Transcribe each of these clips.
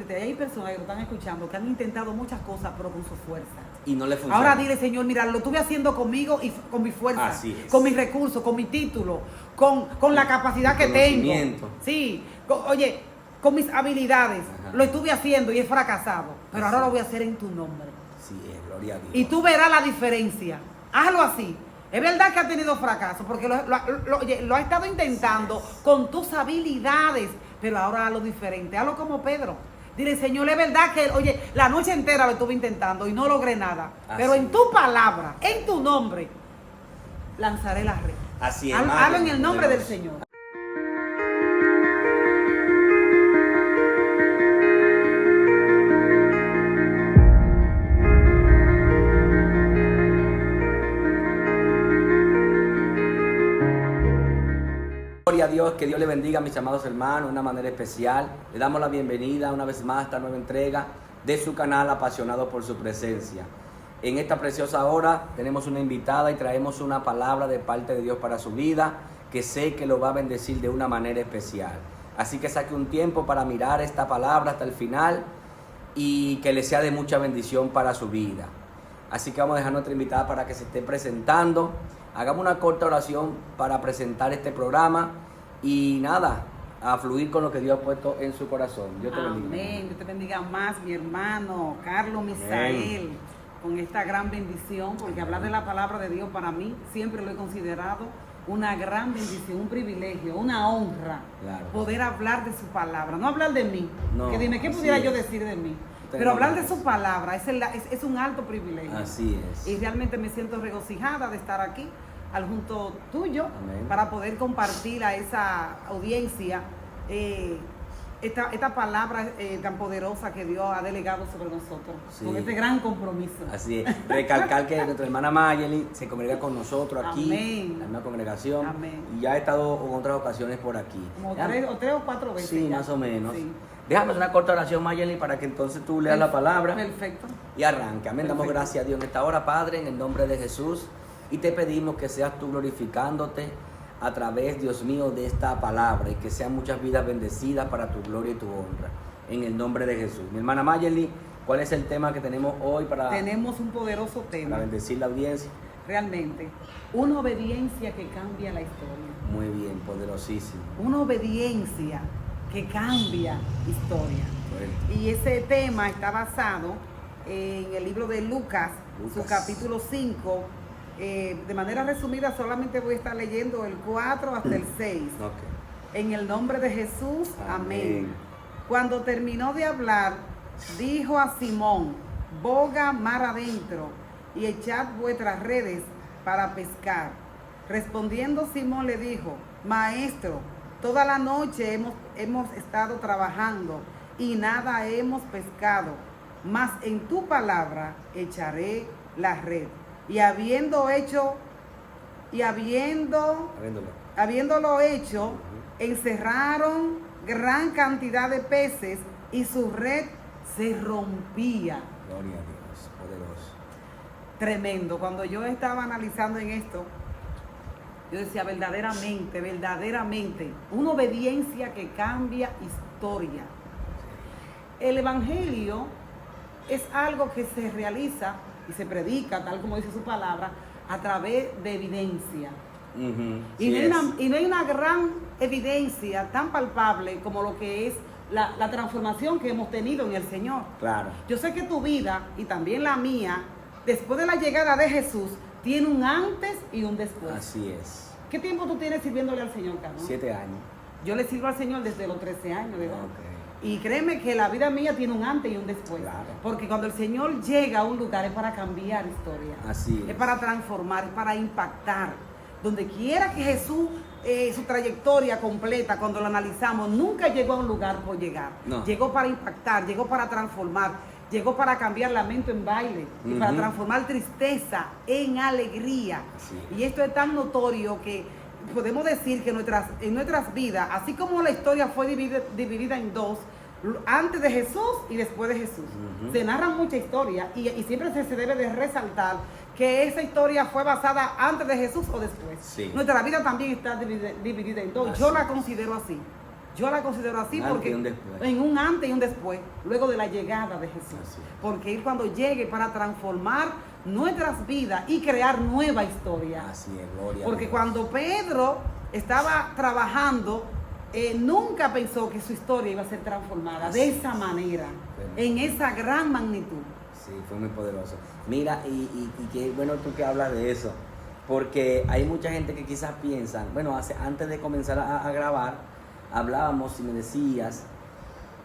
decirte, hay personas que lo están escuchando que han intentado muchas cosas, pero con su fuerza. Y no le funciona. Ahora dile, Señor, mira, lo estuve haciendo conmigo y con mi fuerza, Así es. con mis recursos, con mi título, con la capacidad que tengo. Sí, oye, con mis habilidades. Ajá. Lo estuve haciendo y he fracasado, pero ahora lo voy a hacer en tu nombre. Sí, gloria a Dios. Y tú verás la diferencia. Hazlo así. Es verdad que ha tenido fracaso, porque lo ha estado intentando con tus habilidades, pero ahora hazlo diferente. Hazlo como Pedro. Dile, Señor, es verdad que, oye, la noche entera lo estuve intentando y no logré nada. Así pero en es. tu palabra, en tu nombre, lanzaré la red. Así es. Hazlo en el nombre del Señor. Gloria a Dios, que Dios le bendiga a mis amados hermanos de una manera especial. Le damos la bienvenida una vez más a esta nueva entrega de su canal Apasionado por su Presencia. En esta preciosa hora tenemos una invitada y traemos una palabra de parte de Dios para su vida, que sé que lo va a bendecir de una manera especial. Así que saque un tiempo para mirar esta palabra hasta el final y que le sea de mucha bendición para su vida. Así que vamos a dejar a nuestra invitada para que se esté presentando. Hagamos una corta oración para presentar este programa y nada, a fluir con lo que Dios ha puesto en su corazón. Dios te bendiga. Amén. Dios te bendiga más, mi hermano Carlos Misael, con esta gran bendición, porque hablar de la palabra de Dios para mí siempre lo he considerado una gran bendición, un privilegio, una honra, Claro. poder hablar de su palabra, no hablar de mí, No, que dime, ¿qué así pudiera yo es. decir de mí? Usted Pero no hablar de merece. su palabra es un alto privilegio. Así es. Y realmente me siento regocijada de estar aquí al junto tuyo. Amén. Para poder compartir a esa audiencia esta palabra tan poderosa que Dios ha delegado sobre nosotros, Sí. con este gran compromiso. Así es. Recalcar que nuestra hermana Mayeli se congrega con nosotros aquí, Amén. en la misma congregación. Amén. Y ya ha estado en otras ocasiones por aquí. Como Déjame- tres o cuatro veces. Sí, ya. más o menos. Sí. Déjame hacer una corta oración, Mayeli, para que entonces tú leas la palabra. Perfecto. Y arranca. Amén. Damos Perfecto. gracias a Dios en esta hora, Padre, en el nombre de Jesús. Y te pedimos que seas tú glorificándote a través, Dios mío, de esta palabra. Y que sean muchas vidas bendecidas para tu gloria y tu honra. En el nombre de Jesús. Mi hermana Mayeli, ¿cuál es el tema que tenemos hoy para Tenemos un poderoso tema, bendecir la audiencia? realmente. Una obediencia que cambia la historia. Muy bien, poderosísimo. Una obediencia que cambia historia. Fuerte. Y ese tema está basado en el libro de Lucas, su capítulo 5. De manera resumida, solamente voy a estar leyendo el 4 hasta el 6. Ok. En el nombre de Jesús, amén. Amén. Cuando terminó de hablar, dijo a Simón: boga mar adentro y echad vuestras redes para pescar. Respondiendo Simón le dijo: Maestro, toda la noche hemos estado trabajando y nada hemos pescado, mas en tu palabra echaré la red. Y habiéndolo hecho, encerraron gran cantidad de peces y su red se rompía. Gloria a Dios, poderoso. Tremendo. Cuando yo estaba analizando en esto, yo decía, verdaderamente, una obediencia que cambia historia. El evangelio es algo que se realiza y se predica, tal como dice su palabra, a través de evidencia. Y no hay una gran evidencia tan palpable como lo que es la transformación que hemos tenido en el Señor. Claro. Yo sé que tu vida y también la mía, después de la llegada de Jesús, tiene un antes y un después. Así es. ¿Qué tiempo tú tienes sirviéndole al Señor, Carlos? 7 años. Yo le sirvo al Señor desde los 13 años de edad. Ok. Y créeme que la vida mía tiene un antes y un después. Claro. Porque cuando el Señor llega a un lugar es para cambiar historia. Así es. Es para transformar, es para impactar. Donde quiera que Jesús, su trayectoria completa, cuando lo analizamos, nunca llegó a un lugar por llegar. No. Llegó para impactar, llegó para transformar, llegó para cambiar lamento en baile, y para transformar tristeza en alegría. Así es. Y esto es tan notorio que podemos decir que en nuestras vidas, así como la historia fue dividida en dos, antes de Jesús y después de Jesús. Se narran mucha historia y siempre se debe de resaltar que esa historia fue basada antes de Jesús o después. Sí. Nuestra vida también está dividida en dos. Así. Yo la considero así. Yo la considero así Un antes porque y un después. en un antes y un después, luego de la llegada de Jesús. Así es. Porque Él cuando llegue para transformar nuestras vidas y crear nueva historia. Así es, gloria a Porque Dios. cuando Pedro estaba trabajando, nunca pensó que su historia iba a ser transformada Así de es. esa manera, Bueno. en esa gran magnitud. Sí, fue muy poderoso. Mira, y qué bueno tú que hablas de eso, porque hay mucha gente que quizás piensan, bueno, antes de comenzar a grabar, hablábamos y me decías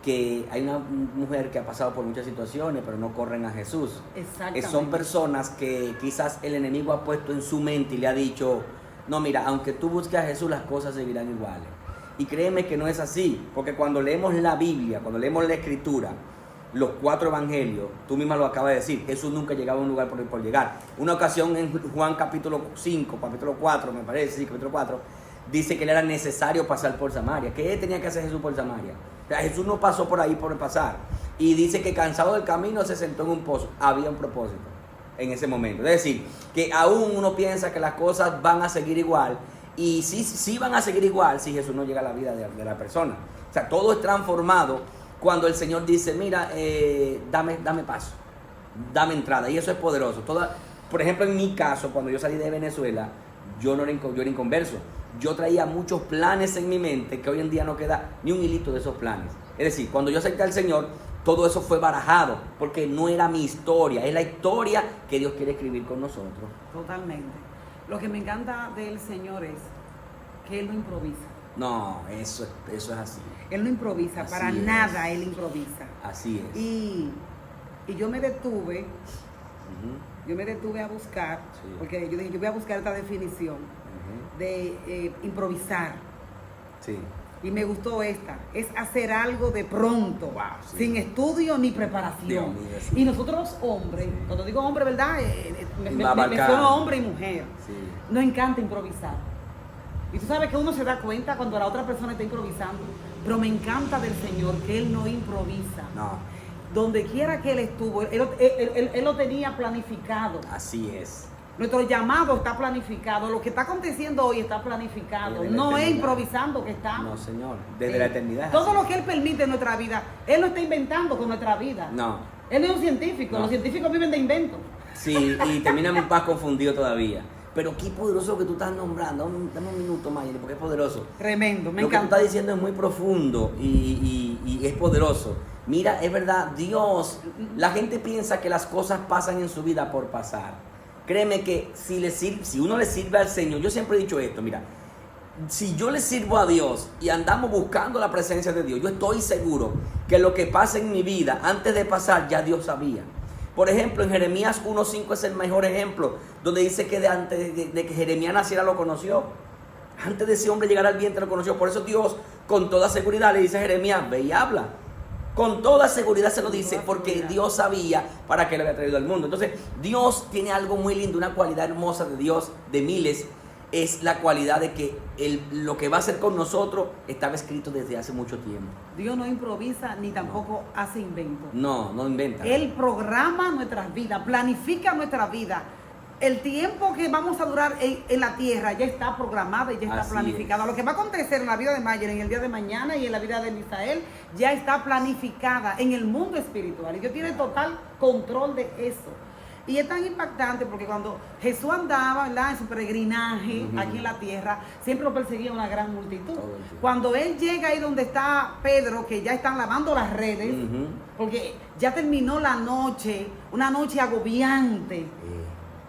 que hay una mujer que ha pasado por muchas situaciones, pero no corren a Jesús. Exactamente. Son personas que quizás el enemigo ha puesto en su mente y le ha dicho, no, mira, aunque tú busques a Jesús, las cosas seguirán iguales. Y créeme que no es así, porque cuando leemos la Biblia, cuando leemos la Escritura, los 4 evangelios, tú misma lo acabas de decir, Jesús nunca llegaba a un lugar por llegar. Una ocasión en Juan capítulo 5, capítulo 4, me parece, sí, capítulo 4, dice que le era necesario pasar por Samaria. ¿Qué tenía que hacer Jesús por Samaria? O sea, Jesús no pasó por ahí por pasar. Y dice que cansado del camino se sentó en un pozo. Había un propósito en ese momento. Es decir, que aún uno piensa que las cosas van a seguir igual. Y sí van a seguir igual si Jesús no llega a la vida de la persona. O sea, todo es transformado cuando el Señor dice, mira, dame paso, dame entrada. Y eso es poderoso. Por ejemplo, en mi caso, cuando yo salí de Venezuela, yo era inconverso. Yo traía muchos planes en mi mente que hoy en día no queda ni un hilito de esos planes. Es decir, cuando yo acepté al Señor, todo eso fue barajado, porque no era mi historia, es la historia que Dios quiere escribir con nosotros. Totalmente. Lo que me encanta del Señor es que Él no improvisa. No, eso es así. Él no improvisa, Así para es. nada Él improvisa. Así es. Y yo me detuve, Ujú, a buscar, Sí. porque yo dije, yo voy a buscar esta definición ujú. de improvisar. Sí. Y me gustó esta, es hacer algo de pronto, Wow, sí. sin estudio ni preparación. Dios mío, sí. Y nosotros los hombres, Sí. cuando digo hombre, ¿verdad? Me Va abarcando. menciono hombre y mujer. Sí. Nos encanta improvisar. Y tú sabes que uno se da cuenta cuando la otra persona está improvisando. Pero me encanta del Señor que Él no improvisa. No, Donde quiera que Él estuvo, Él lo tenía planificado. así es. Nuestro llamado está planificado. Lo que está aconteciendo hoy está planificado. Desde la No es eternidad. improvisando que estamos. No, Señor. Desde la eternidad. es Todo así. lo que Él permite en nuestra vida, Él no está inventando con nuestra vida. No. Él no es un científico. No. Los científicos viven de inventos. Sí, y terminan más confundidos todavía. Pero qué poderoso que tú estás nombrando. Dame un minuto, Mayeli, porque es poderoso. Tremendo, me Lo que tú encanta. estás diciendo es muy profundo y es poderoso. Mira, es verdad, Dios, la gente piensa que las cosas pasan en su vida por pasar. Créeme que si uno le sirve al Señor, yo siempre he dicho esto, mira, si yo le sirvo a Dios y andamos buscando la presencia de Dios, yo estoy seguro que lo que pasa en mi vida, antes de pasar, ya Dios sabía. Por ejemplo, en Jeremías 1:5 es el mejor ejemplo, donde dice que antes de que Jeremías naciera lo conoció. Antes de ese hombre llegar al vientre lo conoció. Por eso Dios, con toda seguridad, le dice a Jeremías, ve y habla. Con toda seguridad se lo dice, porque Dios sabía para qué le había traído al mundo. Entonces, Dios tiene algo muy lindo, una cualidad hermosa de Dios, de miles, es la cualidad de que lo que va a hacer con nosotros estaba escrito desde hace mucho tiempo. Dios no improvisa ni tampoco hace inventos. No inventa. Él programa nuestras vidas, planifica nuestra vida. El tiempo que vamos a durar en la tierra ya está programado y ya está Así planificado. es. Lo que va a acontecer en la vida de Mayer, en el día de mañana y en la vida de Misael, ya está planificada en el mundo espiritual. Y Dios tiene total control de eso. Y es tan impactante porque cuando Jesús andaba, ¿verdad?, en su peregrinaje Ujú. aquí en la tierra, siempre lo perseguía una gran multitud. Todo el tiempo. Cuando Él llega ahí donde está Pedro, que ya están lavando las redes, Ujú. porque ya terminó la noche, una noche agobiante,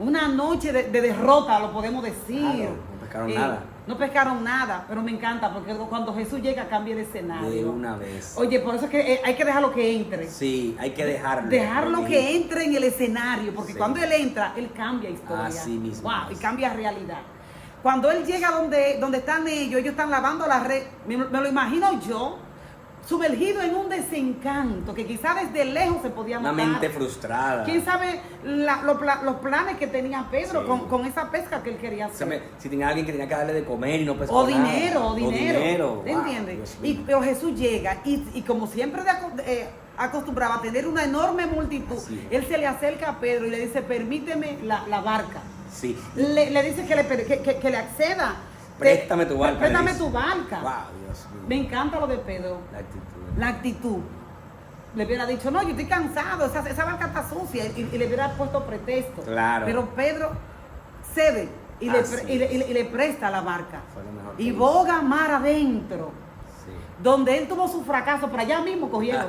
una noche de derrota, lo podemos decir. Claro, no pescaron nada. No pescaron nada, pero me encanta porque cuando Jesús llega cambia el escenario. De una vez. Oye, por eso es que hay que dejarlo que entre. Sí, hay que dejarlo. Dejarlo que entre en el escenario, porque Sí. cuando Él entra, Él cambia historia. Así mismo Wow, y es. cambia realidad. Cuando Él llega donde están ellos están lavando la red, me lo imagino yo, sumergido en un desencanto, que quizá desde lejos se podía Una notar. mente frustrada. ¿Quién sabe los planes que tenía Pedro Sí. con esa pesca que él quería hacer? Si tenía alguien que tenía que darle de comer y no pescó O nada. dinero. ¿Te Wow, entiendes? Dios Y mío. pero Jesús llega y como siempre acostumbraba a tener una enorme multitud, Así es. Él se le acerca a Pedro y le dice, permíteme la barca. Sí. Le dice que le acceda. Préstame tu barca. Préstame le dice. tu barca. Wow, Dios mío. Me encanta lo de Pedro. La actitud. La actitud. Le hubiera dicho, no, yo estoy cansado, esa barca está sucia, y le hubiera puesto pretexto. Claro. Pero Pedro cede y Así le presta la barca. Fue lo mejor que Y hizo. boga mar adentro, Sí. donde él tuvo su fracaso, pero allá mismo cogieron.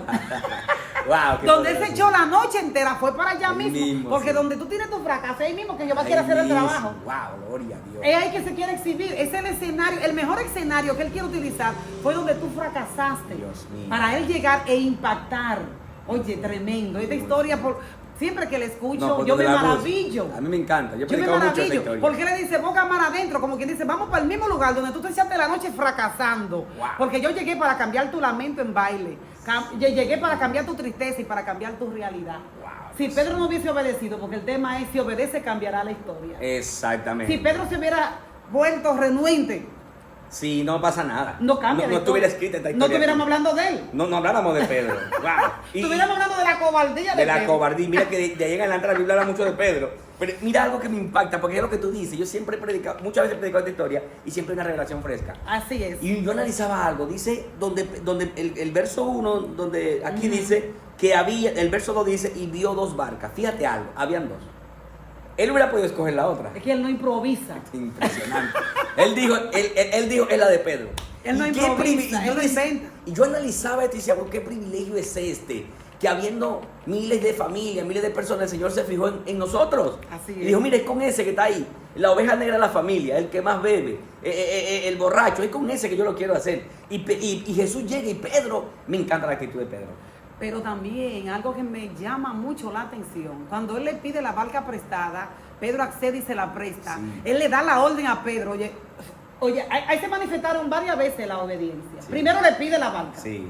Wow, qué Donde él se poderoso. echó la noche entera, fue para allá Ahí mismo. mismo, Porque sí. donde tú tienes tu fracaso, ahí mismo que Jehová Ahí quiere hacer el mismo. trabajo. Wow, gloria a Dios. Es ahí que se quiere exhibir. Es el escenario, el mejor escenario que él quiere utilizar fue donde tú fracasaste. Dios mío. Para él llegar e impactar. Oye, tremendo. Esta historia, siempre que la escucho, No, por yo me donde la luz. maravillo. A mí me encanta. Yo he Yo me predicado mucho esa maravillo. historia. Porque le dice, boga mar adentro, como quien dice, vamos para el mismo lugar donde tú te echaste la noche fracasando. Wow. Porque yo llegué para cambiar tu lamento en baile. Llegué para cambiar tu tristeza y para cambiar tu realidad. Wow, Si Dios Pedro no hubiese obedecido, porque el tema es, si obedece, cambiará la historia. Exactamente. Si Pedro se hubiera vuelto renuente, Sí, no pasa nada. no cambia. No la estuviera historia. escrita esta No historia. estuviéramos hablando de él. No habláramos de Pedro. Wow. Y- Estuviéramos hablando de la cobardía de de la Pedro. cobardía. Mira que de ahí en adelante la Biblia habla mucho de Pedro. Pero mira algo que me impacta, porque es lo que tú dices. Yo siempre he predicado, muchas veces he predicado esta historia y siempre hay una revelación fresca. Así es. Y yo analizaba algo, dice, donde el verso 1, donde aquí dice que había, el verso 2 dice, y vio dos barcas. Fíjate algo, habían dos. Él hubiera podido escoger la otra. Es que él no improvisa. Impresionante. Él dijo, es la de Pedro. Él no Y qué improvisa, y yo él no decía- inventa. Y yo analizaba esto y decía, ¿por qué privilegio es este? Que habiendo miles de familias, miles de personas, el Señor se fijó en nosotros. Así Y es. dijo, mire, es con ese que está ahí, la oveja negra de la familia, el que más bebe, el borracho, es con ese que yo lo quiero hacer. Y Jesús llega y Pedro, me encanta la actitud de Pedro. Pero también algo que me llama mucho la atención, cuando él le pide la barca prestada, Pedro accede y se la presta. Sí. Él le da la orden a Pedro. Oye, ahí se manifestaron varias veces la obediencia. Sí. Primero le pide la barca. Sí,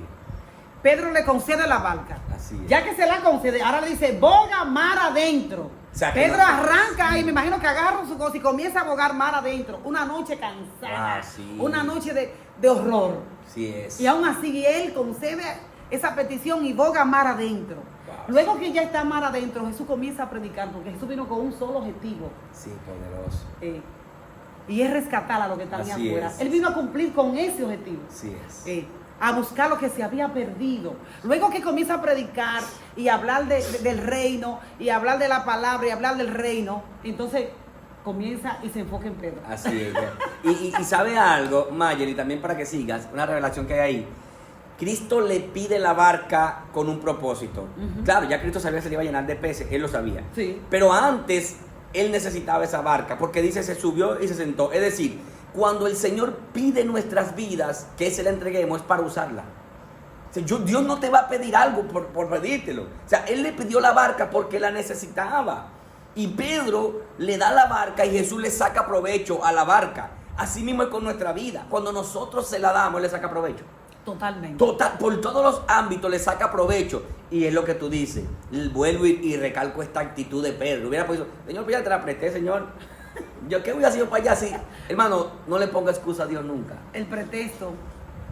Pedro le concede la barca. así es. Ya que se la concede, ahora le dice, boga mar adentro. O sea, que Pedro no- arranca y me imagino que agarra su cosa y comienza a bogar mar adentro. Una noche cansada, Ah, sí. una noche de horror. Sí es. Y aún así él concede esa petición y boga mar adentro. Wow. Luego que ya está mar adentro, Jesús comienza a predicar, porque Jesús vino con un solo objetivo. Sí, poderoso. Y es rescatar a lo que está allá Así afuera. es. Él vino a cumplir con ese objetivo. Sí es. A buscar lo que se había perdido. Luego que comienza a predicar y a hablar del reino, y a hablar de la palabra y a hablar del reino, entonces comienza y se enfoca en Pedro. Así es. Y sabe algo, Mayer, y también para que sigas, una revelación que hay ahí. Cristo le pide la barca con un propósito. Ujú. Claro, ya Cristo sabía que se le iba a llenar de peces, él lo sabía. Sí. Pero antes, él necesitaba esa barca, porque dice, se subió y se sentó. Es decir, cuando el Señor pide nuestras vidas, que se la entreguemos, es para usarla. O sea, Dios no te va a pedir algo por pedírtelo. O sea, Él le pidió la barca porque la necesitaba. Y Pedro le da la barca y Jesús le saca provecho a la barca. Así mismo es con nuestra vida. Cuando nosotros se la damos, Él le saca provecho. Totalmente. Total, por todos los ámbitos le saca provecho. Y es lo que tú dices. Vuelvo y recalco esta actitud de Pedro. Hubiera podido, Señor, pues ya te la presté, Señor. ¿Yo qué voy a hacer yo para allá así? Hermano, no le ponga excusa a Dios nunca. El pretexto.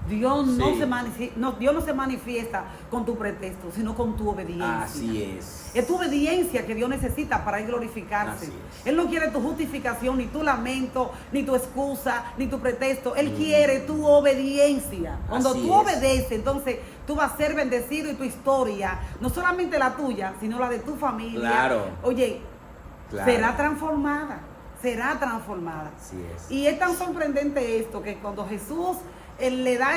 Dios no Sí. Dios no se manifiesta con tu pretexto, sino con tu obediencia. Así es. Es tu obediencia que Dios necesita para ir glorificarse. Así es. Él no quiere tu justificación, ni tu lamento, ni tu excusa, ni tu pretexto. Él quiere tu obediencia. Cuando Así tú es. obedeces, entonces tú vas a ser bendecido y tu historia, no solamente la tuya, sino la de tu familia. Claro. Oye, Claro. será transformada. Será transformada. Así es. Y es tan sorprendente esto que cuando Jesús él le da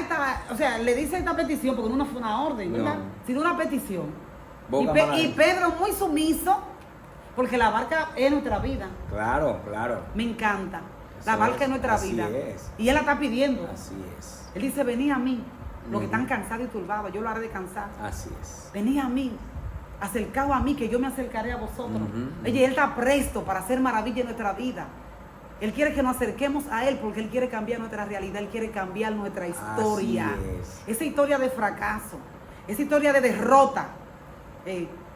le dice esta petición, porque no fue una orden, ¿verdad? No. Sino una petición. Boca Y mal. Pedro muy sumiso, porque la barca es nuestra vida. Claro, claro. Me encanta. La Eso barca es, es nuestra así vida. es. Y él la está pidiendo. Así es. Él dice, vení a mí, los que Ujú. están cansados y turbados, yo lo haré descansar. Así es. Vení a mí, acercaos a mí, que yo me acercaré a vosotros. Ujú. Oye, Él está presto para hacer maravilla en nuestra vida. Él quiere que nos acerquemos a Él porque Él quiere cambiar nuestra realidad, Él quiere cambiar nuestra historia. es. Esa historia de fracaso, esa historia de derrota,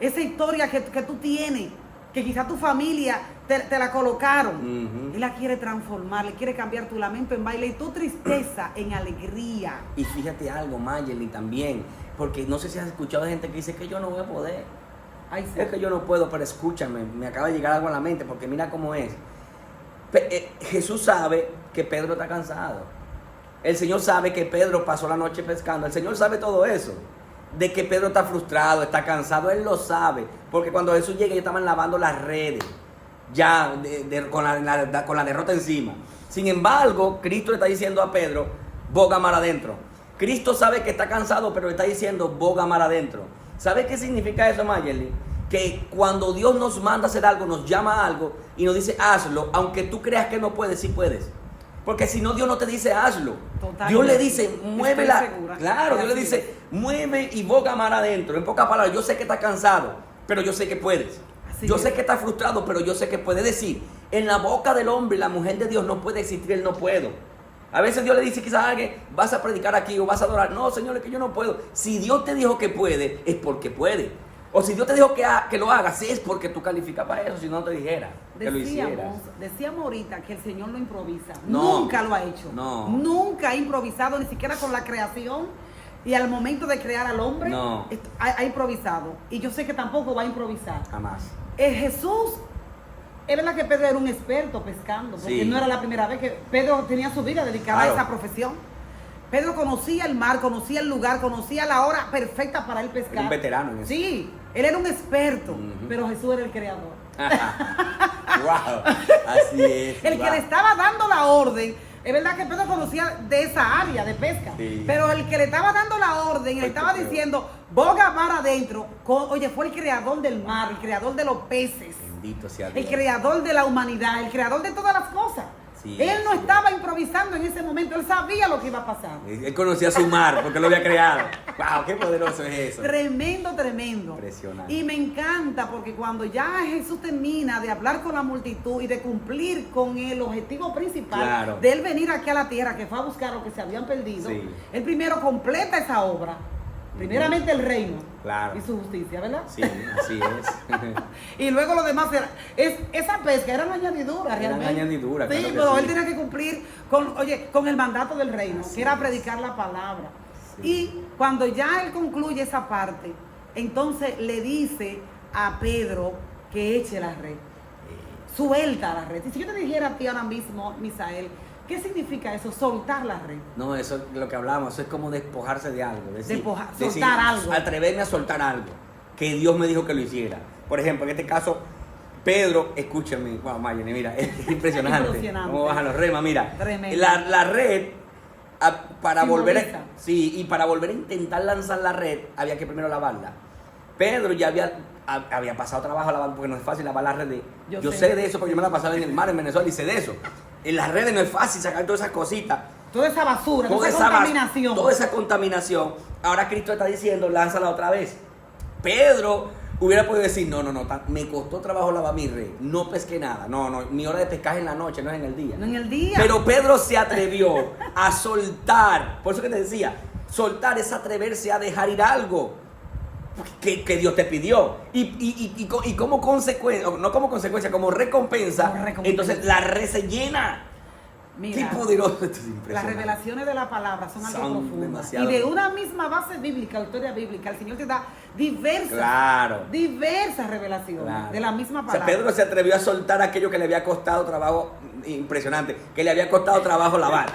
esa historia que tú tienes, que quizá tu familia te la colocaron. Ujú. Él la quiere transformar, le quiere cambiar tu lamento en baile y tu tristeza en alegría. Y fíjate algo, Mayeli, también, porque no sé si has escuchado gente que dice que yo no voy a poder. Ay, sí. Es que yo no puedo, pero escúchame, me acaba de llegar algo a la mente, porque mira cómo es. Jesús sabe que Pedro está cansado. El Señor sabe que Pedro pasó la noche pescando. El Señor sabe todo eso. De que Pedro está frustrado, está cansado. Él lo sabe. Porque cuando Jesús llega, ellos estaban lavando las redes. Ya con la derrota encima. Sin embargo, Cristo le está diciendo a Pedro, boga mar adentro. Cristo sabe que está cansado, pero le está diciendo, boga mar adentro. ¿Sabe qué significa eso, Mayeli? Que cuando Dios nos manda a hacer algo, nos llama a algo y nos dice, hazlo, aunque tú creas que no puedes, sí puedes. Porque si no, Dios no te dice, hazlo. Totalmente. Dios le dice, muévela. Claro, Dios le Así dice, mueve y boga mar adentro. En pocas palabras, yo sé que estás cansado, pero yo sé que puedes. Yo sé que estás frustrado, pero yo sé que puedes. Decir, en la boca del hombre y la mujer de Dios no puede existir el no puedo. A veces Dios le dice quizás a alguien, vas a predicar aquí o vas a adorar. No, Señor, es que yo no puedo. Si Dios te dijo que puede, es porque puede. O si Dios te dijo que lo hagas, sí es porque tú calificas para eso, si no te dijera que lo hicieras. Decíamos ahorita que el Señor no improvisa. No, nunca lo ha hecho. No. Nunca ha improvisado, ni siquiera con la creación. Y al momento de crear al hombre, no. ha improvisado. Y yo sé que tampoco va a improvisar. Jamás. Jesús, es verdad que Pedro era un experto pescando, porque Sí. no era la primera vez que Pedro tenía su vida dedicada a esa profesión. Pedro conocía el mar, conocía el lugar, conocía la hora perfecta para él pescar. Era un veterano en eso. Sí, él era un experto, pero Jesús era el creador. Wow, así es. El que le estaba dando la orden, es verdad que Pedro conocía de esa área de pesca, sí. Pero el que le estaba dando la orden y le estaba diciendo, boga mar adentro, oye, fue el creador del mar, el creador de los peces, bendito sea Dios, el creador de la humanidad, el creador de todas las cosas. Sí, él no estaba improvisando en ese momento, él sabía lo que iba a pasar. Él conocía su mar porque lo había creado. ¡Wow! ¡Qué poderoso es eso! Tremendo, tremendo. Impresionante. Y me encanta porque cuando ya Jesús termina de hablar con la multitud y de cumplir con el objetivo principal de él venir aquí a la tierra, que fue a buscar lo que se habían perdido, él primero completa esa obra. Primeramente el reino y su justicia, ¿verdad? Sí, así es. Y luego lo demás esa pesca era una añadidura realmente. Era una añadidura, sí, claro, pero él tenía que cumplir con el mandato del reino, que era predicar la palabra. Sí. Y cuando ya él concluye esa parte, entonces le dice a Pedro que eche la red. Suelta la red. Y si yo te dijera a ti ahora mismo, Misael, ¿qué significa eso? Soltar la red. No, eso es lo que hablamos, eso es como despojarse de algo. Soltar algo. Atreverme a soltar algo que Dios me dijo que lo hiciera. Por ejemplo, en este caso, Pedro, escúchame, wow, Mayene, mira, es impresionante. Cómo bajan los remas, mira. La red, para volver a intentar lanzar la red, había que primero lavarla. Pedro ya había pasado trabajo lavando, porque no es fácil lavar la red. Yo sé de eso porque yo me la pasaba en el mar en Venezuela y sé de eso. En las redes no es fácil sacar todas esas cositas. Toda esa basura, toda esa contaminación. Toda esa contaminación. Ahora Cristo está diciendo, lánzala otra vez. Pedro hubiera podido decir, no, me costó trabajo lavar mi red. No pesqué nada. No, mi hora de pescar es en la noche, no es en el día. No en el día. Pero Pedro se atrevió a soltar. Por eso que te decía, soltar es atreverse a dejar ir algo que Dios te pidió. Y como consecuencia, no como consecuencia, como recompensa, entonces la red se llena. Mira, qué poderoso, esto es impresionante. Las revelaciones de la palabra son algo profundo. Y de una misma base bíblica, historia bíblica, el Señor te da diversas revelaciones de la misma palabra. O sea, Pedro se atrevió a soltar aquello que le había costado trabajo, impresionante, que le había costado trabajo lavar.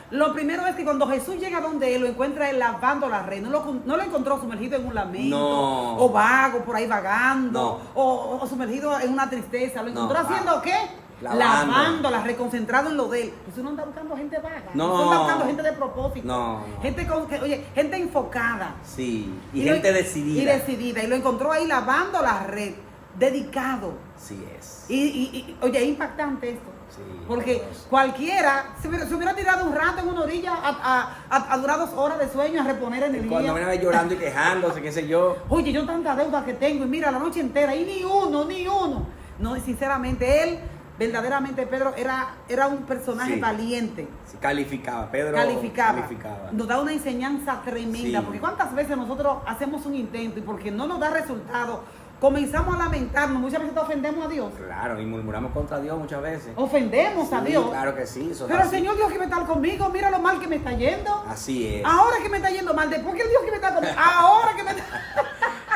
Lo primero es que cuando Jesús llega donde él, lo encuentra él lavando la red. No lo encontró sumergido en un lamento, o vago por ahí vagando, o sumergido en una tristeza. Lo encontró haciendo ¿qué? Lavándola, reconcentrado en lo de él. Jesús no anda buscando gente vaga. Jesús anda buscando gente de propósito. Gente enfocada. Sí, y gente decidida. Y lo encontró ahí lavando la red, dedicado. Sí es. Oye, es impactante esto. Sí, porque cualquiera se hubiera tirado un rato en una orilla a durar 2 horas de sueño, a reponer energía. Cuando viene llorando y quejándose, qué sé yo. Oye, yo tanta deuda que tengo y mira la noche entera y ni uno. No, sinceramente él, verdaderamente Pedro era un personaje valiente. Sí, calificaba. Nos da una enseñanza tremenda, porque cuántas veces nosotros hacemos un intento y porque no nos da resultado, comenzamos a lamentarnos, muchas veces ofendemos a Dios. Claro, y murmuramos contra Dios muchas veces. Ofendemos a Dios. Claro que sí. Eso pero el Señor Dios que me está conmigo, mira lo mal que me está yendo. Así es. Ahora que me está yendo mal, después que el Dios que me está conmigo, ahora que me está...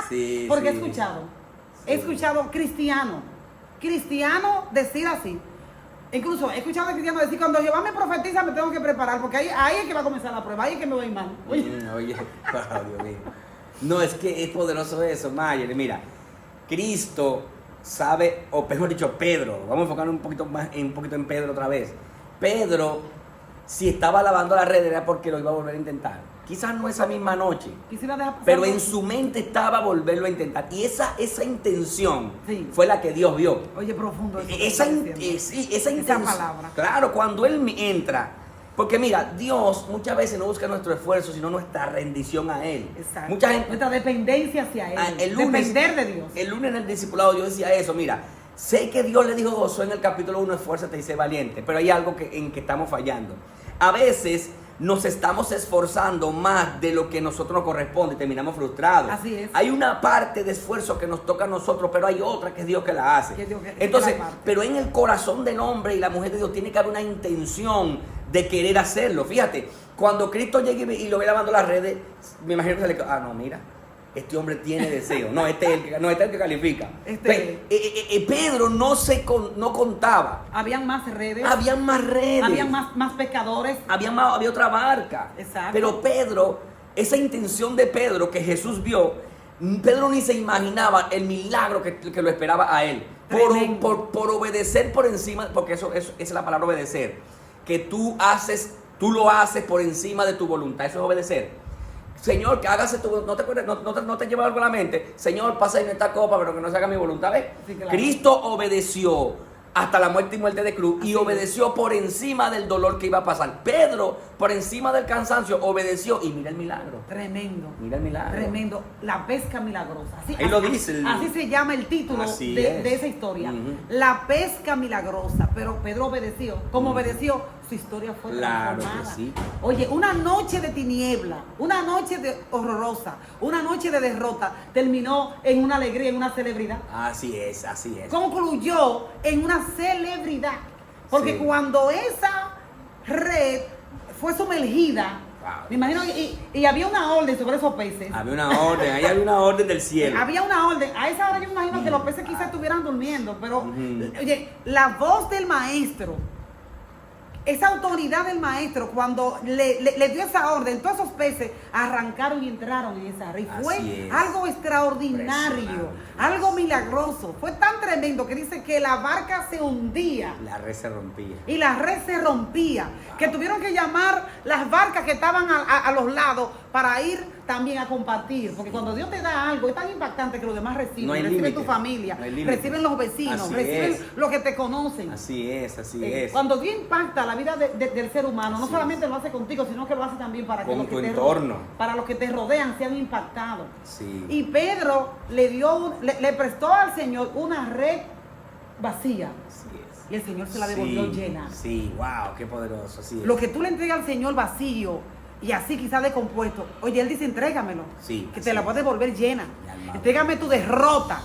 Sí, porque he escuchado cristiano decir así, Incluso he escuchado a cristianos decir, cuando Jehová me profetiza me tengo que preparar, porque ahí es que va a comenzar la prueba, ahí es que me va a ir mal. Oye, Dios mío. No, es que es poderoso eso, Mayer. Mira, Cristo sabe, o mejor dicho, Pedro, vamos a enfocarnos un poquito en Pedro otra vez. Pedro, si estaba lavando la red era porque lo iba a volver a intentar. Quizás no esa misma noche, Quisiera dejar pasar pero en su mente estaba volverlo a intentar. Y esa intención Sí. fue la que Dios vio. Oye, profundo eso que Esa estás diciendo. intención. palabra. Claro, cuando Él entra. Porque mira, Dios muchas veces no busca nuestro esfuerzo, sino nuestra rendición a Él. Exacto. Mucha gente, Nuestra dependencia hacia Él. el lunes, depender de Dios. El lunes en el discipulado yo decía eso, mira, sé que Dios le dijo a Josué en el capítulo 1, esfuérzate y sé valiente, pero hay algo en que estamos fallando. A veces nos estamos esforzando más de lo que a nosotros nos corresponde y terminamos frustrados. Así es. Hay una parte de esfuerzo que nos toca a nosotros, pero hay otra que es Dios que la hace. Que es Dios que Entonces, la parte. pero en el corazón del hombre y la mujer de Dios tiene que haber una intención de querer hacerlo. Fíjate, cuando Cristo llegue y lo ve lavando las redes, me imagino que se le... no, mira, este hombre tiene deseo. No, este es el que califica. Pedro no contaba. Habían más redes. Habían más redes. Habían más pescadores. Había otra barca. Exacto. Pero Pedro, esa intención de Pedro que Jesús vio, Pedro ni se imaginaba el milagro que lo esperaba a él. Por obedecer por encima, porque esa es la palabra obedecer. Que tú lo haces por encima de tu voluntad. Eso es obedecer. Señor, que hágase tu voluntad. No te lleva algo a la mente. Señor, pasa en esta copa, pero que no se haga mi voluntad. ¿Ves? Sí, claro. Cristo obedeció hasta la muerte y muerte de cruz. Así Y obedeció por encima del dolor que iba a pasar. Pedro, por encima del cansancio, obedeció. Y mira el milagro. Tremendo. Mira el milagro. Tremendo. La pesca milagrosa. Ahí lo dice. Así se llama el título de esa historia. La pesca milagrosa. Pero Pedro obedeció. Como obedeció, su historia fue transformada. Que sí. Oye, una noche de tiniebla, una noche horrorosa, una noche de derrota, terminó en una alegría, en una celebridad. Así es. Concluyó en una celebridad. Porque Sí. cuando esa red fue sumergida, Wow. me imagino, y había una orden sobre esos peces. Había una orden, ahí había una orden del cielo. Había una orden. A esa hora yo me imagino que los peces quizás estuvieran durmiendo, pero, oye, la voz del maestro, esa autoridad del maestro, cuando le dio esa orden, todos esos peces arrancaron y entraron en esa red. Fue algo extraordinario, algo milagroso. Fue tan tremendo que dice que la barca se hundía. La red se rompía. Y la red se rompía, que tuvieron que llamar las barcas que estaban a los lados para ir también a compartir, porque cuando Dios te da algo es tan impactante que los demás reciben, No hay reciben límite. tu familia, No hay límite. reciben los vecinos, Así reciben es. los que te conocen. Así es. Cuando Dios impacta la vida del ser humano, no Así solamente lo hace contigo, sino que lo hace también para que Con los tu que entorno. para los que te rodean sean impactados. Sí. Y Pedro le prestó al Señor una red vacía. Así es. Y el Señor se la devolvió llena. Sí, wow, qué poderoso. Así es. Lo que tú le entregas al Señor vacío y así quizás descompuesto, oye, Él dice, entrégamelo, Sí, que así te la es. voy a devolver llena. Mi alma. Entrégame tu derrota,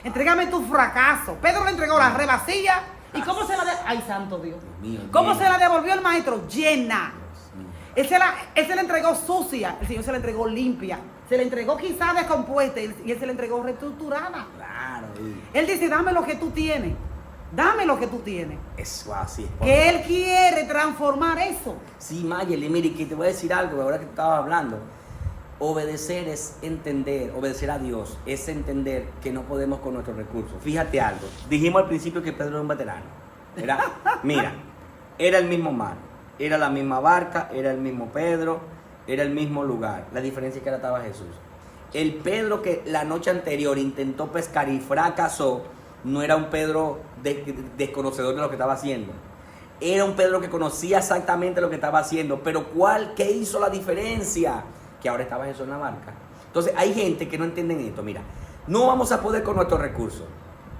entrégame tu fracaso. Pedro le entregó la red vacía. ¿Y cómo se la ay, santo Dios? Dios mío, ¿Cómo llena. se la devolvió el maestro? Llena. Dios mío. Él se la entregó sucia, el Señor se la entregó limpia. Se la entregó quizás descompuesta y Él se la entregó reestructurada. Claro. Él dice, dame lo que tú tienes. Dame lo que tú tienes. Es así es. Que Él quiere transformar eso. Sí, Mayeli, mire, que te voy a decir algo, ahora que estabas hablando. Obedecer es entender, obedecer a Dios es entender que no podemos con nuestros recursos. Fíjate algo, dijimos al principio que Pedro era un veterano. Mira, era el mismo mar, era la misma barca, era el mismo Pedro, era el mismo lugar. La diferencia es que ahora estaba Jesús. El Pedro que la noche anterior intentó pescar y fracasó, no era un Pedro desconocedor de lo que estaba haciendo. Era un Pedro que conocía exactamente lo que estaba haciendo. Pero ¿qué hizo la diferencia? Que ahora estaba Jesús en la barca. Entonces hay gente que no entienden esto. Mira, no vamos a poder con nuestros recursos.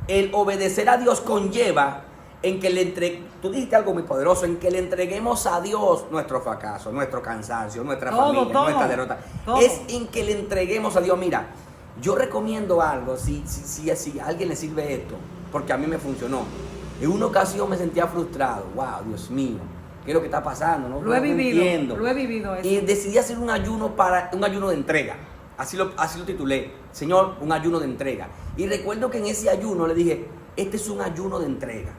El obedecer a Dios conlleva en que tú dijiste algo muy poderoso, en que le entreguemos a Dios nuestro fracaso, nuestro cansancio, nuestra familia, nuestra derrota. Todo. Es en que le entreguemos a Dios. Mira, yo recomiendo algo, si a alguien le sirve esto, porque a mí me funcionó. En una ocasión me sentía frustrado. Wow, Dios mío, ¿qué es lo que está pasando? No, Lo he vivido, entiendo. lo he vivido eso. Y decidí hacer un ayuno de entrega. Así lo titulé. Señor, un ayuno de entrega. Y recuerdo que en ese ayuno le dije, este es un ayuno de entrega.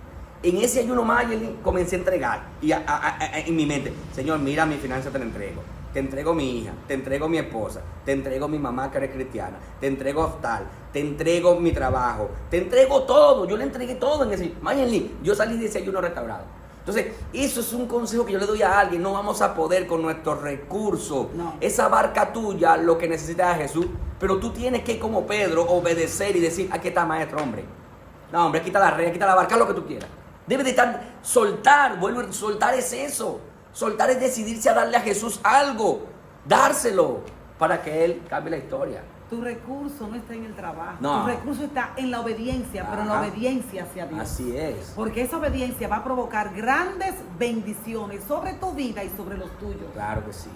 En ese ayuno, Mayeli, comencé a entregar. Y en mi mente, Señor, mira, mi finanza te la entrego. Te entrego mi hija, te entrego mi esposa, te entrego mi mamá que eres cristiana, te entrego tal, te entrego mi trabajo, te entrego todo. Yo le entregué todo en ese. Mayeli, yo salí de ese ayuno restaurado. Entonces, eso es un consejo que yo le doy a alguien. No vamos a poder con nuestros recursos. No. Esa barca tuya, lo que necesita es Jesús. Pero tú tienes que, como Pedro, obedecer y decir, aquí está, maestro, hombre. No, hombre, aquí está la red, aquí está la barca, lo que tú quieras. Debe de estar, soltar, soltar es eso. Soltar es decidirse a darle a Jesús algo, dárselo, para que Él cambie la historia. Tu recurso no está en el trabajo, No. tu recurso está en la obediencia, pero en la Ajá. obediencia hacia Dios. Así es. Porque esa obediencia va a provocar grandes bendiciones sobre tu vida y sobre los tuyos. Claro que sí.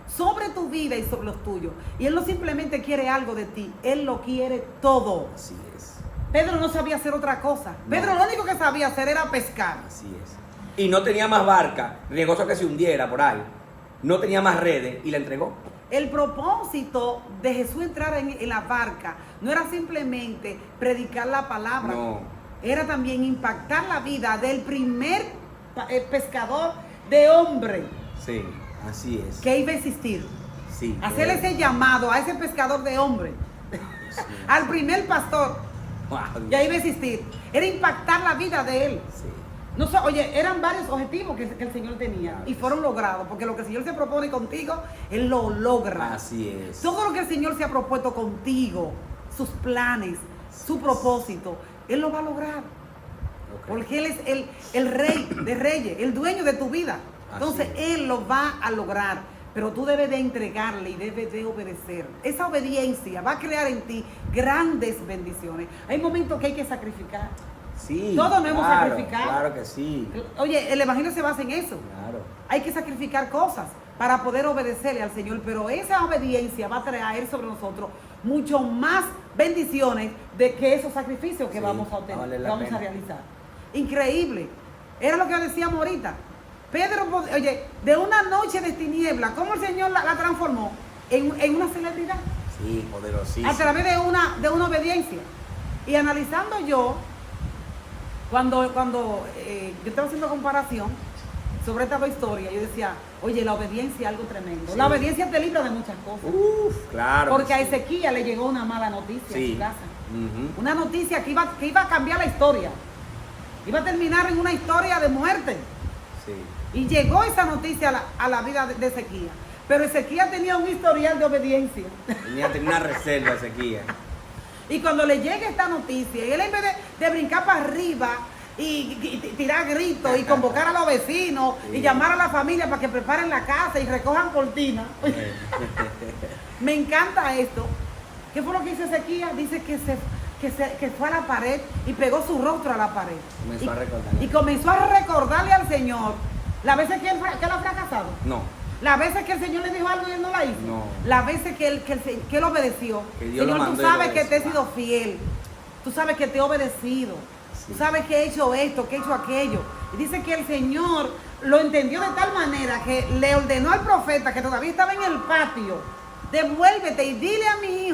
Sobre tu vida y sobre los tuyos. Y Él no simplemente quiere algo de ti, Él lo quiere todo. Así es. Pedro no sabía hacer otra cosa. No. Pedro lo único que sabía hacer era pescar. Así es. Y no tenía más barca, riesgoso que se hundiera por ahí. No tenía más redes y la entregó. El propósito de Jesús entrar en la barca no era simplemente predicar la palabra. No. Era también impactar la vida del primer pescador de hombre Sí, así es. que iba a existir. Sí. Hacer ese llamado a ese pescador de hombre, Sí. al primer pastor Wow, que iba a existir. Era impactar la vida de él. Sí. No, oye, eran varios objetivos que el Señor tenía y fueron logrados, porque lo que el Señor se propone contigo, Él lo logra. Así es. Todo lo que el Señor se ha propuesto contigo, sus planes, su propósito, Él lo va a lograr. Ok. Porque Él es el rey de reyes, el dueño de tu vida. Entonces Así es. Él lo va a lograr, pero tú debes de entregarle y debes de obedecer. Esa obediencia va a crear en ti grandes bendiciones. Hay momentos que hay que sacrificar. Sí. Todos nos hemos claro, sacrificado. Claro que sí. Oye, el Evangelio se basa en eso. Claro. Hay que sacrificar cosas para poder obedecerle al Señor, pero esa obediencia va a traer sobre nosotros mucho más bendiciones de que esos sacrificios que Sí, vamos a obtener, vale que la vamos pena. a realizar. Increíble. Era lo que decíamos ahorita. Pedro, oye, de una noche de tiniebla, ¿cómo el Señor la transformó en una celebridad? Sí, poderosísimo. A través de una obediencia. Y analizando yo, cuando yo estaba haciendo comparación sobre esta historia, yo decía, oye, la obediencia es algo tremendo. Sí. La obediencia te libra de muchas cosas. Uf, claro. Porque que a sí. Ezequiel le llegó una mala noticia Sí. en su casa. Ujú. Una noticia que iba a cambiar la historia. Iba a terminar en una historia de muerte. Sí. Y llegó esa noticia a la vida de Ezequiel. Pero Ezequiel tenía un historial de obediencia. Tenía una reserva, Ezequiel. Y cuando le llega esta noticia, y él en vez de brincar para arriba y tirar gritos y convocar a los vecinos y Sí. llamar a la familia para que preparen la casa y recojan cortinas, me encanta esto. ¿Qué fue lo que hizo Ezequiel? Dice que fue a la pared y pegó su rostro a la pared. Comenzó a recordarle. Y comenzó a recordarle al Señor las veces que él ha fracasado. No. Las veces que el Señor le dijo algo y él no la hizo. No. Las veces que él obedeció. Que Dios lo Señor, tú mandó y sabes lo que te he obedeció. sido fiel. Tú sabes que te he obedecido. Sí. Tú sabes que he hecho esto, que he hecho aquello. Y dice que el Señor lo entendió de tal manera que le ordenó al profeta que todavía estaba en el patio. Devuélvete y dile a mi